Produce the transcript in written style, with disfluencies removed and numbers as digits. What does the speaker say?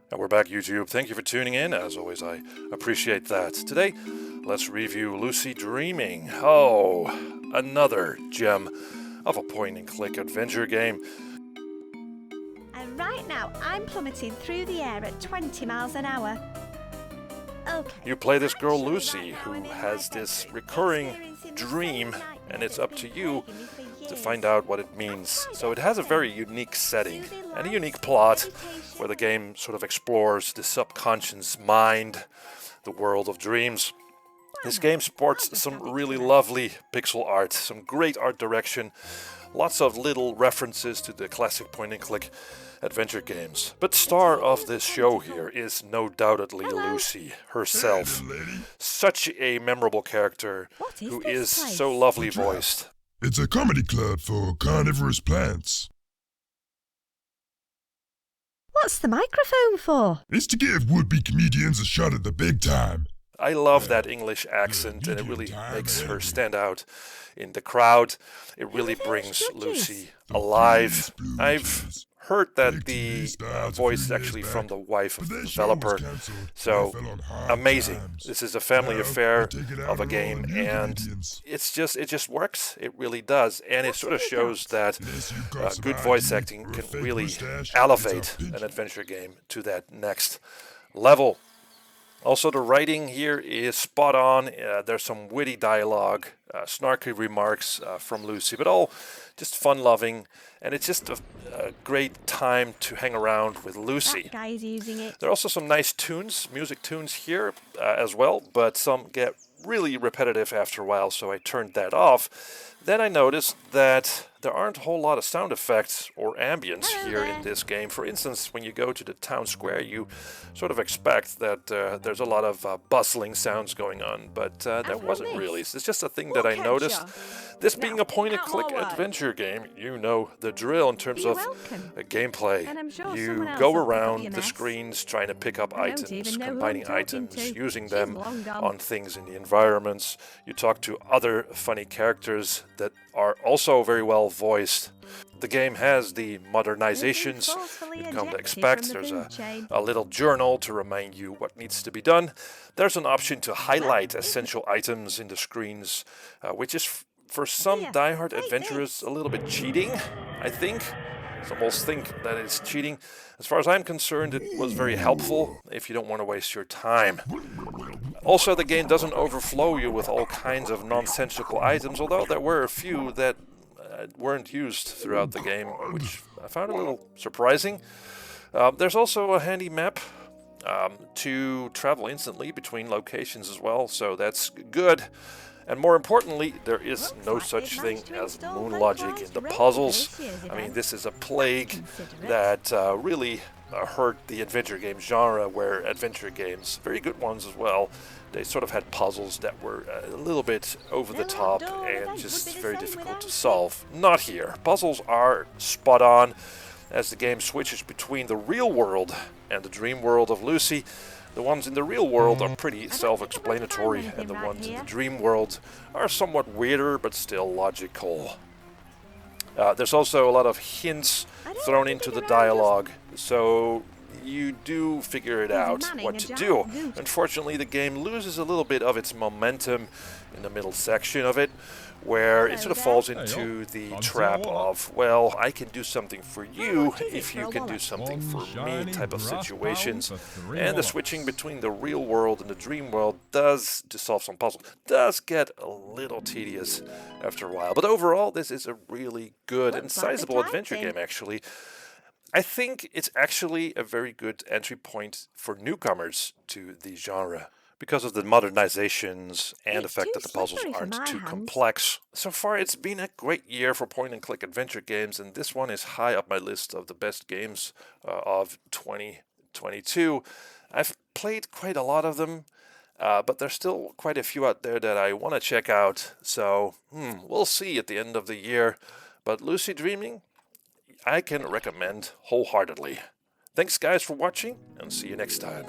And we're back, YouTube. Thank you for tuning in. As always, I appreciate that. Today, let's review Lucy Dreaming. Oh, another gem of a point-and-click adventure game. And right now, I'm plummeting through the air at 20 miles an hour. Okay. You play this girl Lucy, who has this recurring dream, and it's up to you to find out what it means. So it has a very unique setting and a unique plot where the game sort of explores the subconscious mind, the world of dreams. This game sports some really lovely pixel art, some great art direction, lots of little references to the classic point-and-click adventure games. But star of this show here is no doubtedly Lucy herself. Such a memorable character who is so lovely voiced. It's a comedy club for carnivorous plants. What's the microphone for? It's to give would-be comedians a shot at the big time. I love that English accent, and it really makes her stand out in the crowd. It really brings Lucy alive. I've heard that the voice is actually from the wife of the developer, so amazing. This is a family affair of a game, and it just works. It really does, and it sort of shows that good voice acting can really elevate an adventure game to that next level. Also, the writing here is spot on. There's some witty dialogue, snarky remarks from Lucy, but all just fun-loving, and it's just a great time to hang around with Lucy. That guy's using it. There are also some nice tunes, music tunes here as well, but some get really repetitive after a while, so I turned that off. Then I noticed that there aren't a whole lot of sound effects or ambience here in this game. For instance, when you go to the town square, you sort of expect that there's a lot of bustling sounds going on, but that wasn't really. It's just a thing that I noticed. This being a point-and-click adventure game, you know the drill in terms of gameplay. You go around the screens trying to pick up items, combining items, using them on things in the environments. You talk to other funny characters that are also very well voiced. The game has the modernizations you've come to expect. There's a little journal to remind you what needs to be done. There's an option to highlight essential items in the screens, which is for some diehard adventurers a little bit cheating, I think. Some almost think that it's cheating. As far as I'm concerned, it was very helpful if you don't want to waste your time. Also, the game doesn't overflow you with all kinds of nonsensical items, although there were a few that weren't used throughout the game, which I found a little surprising. There's also a handy map to travel instantly between locations as well, so that's good. And more importantly, there is no such thing as moon logic in the puzzles. I mean, this is a plague that really hurt the adventure game genre, where adventure games, very good ones as well, they sort of had puzzles that were a little bit over the top and just very difficult to solve. Not here. Puzzles are spot on as the game switches between the real world and the dream world of Lucy. The ones in the real world are pretty self-explanatory, and the ones in the dream world are somewhat weirder, but still logical. There's also a lot of hints thrown into the dialogue, so you do figure it out what to do. Unfortunately, the game loses a little bit of its momentum in the middle section of it, where it sort of falls into the trap of, well, I can do something for you if you can do something for me type of situations. And the switching between the real world and the dream world does, to solve some puzzles, does get a little tedious after a while. But overall, this is a really good and sizable adventure game, actually. I think it's actually a very good entry point for newcomers to the genre, because of the modernizations and the fact that the puzzles aren't too complex. So far, it's been a great year for point-and-click adventure games, and this one is high up my list of the best games of 2022. I've played quite a lot of them, but there's still quite a few out there that I want to check out, so we'll see at the end of the year. But Lucy Dreaming, I can recommend wholeheartedly. Thanks guys for watching, and see you next time.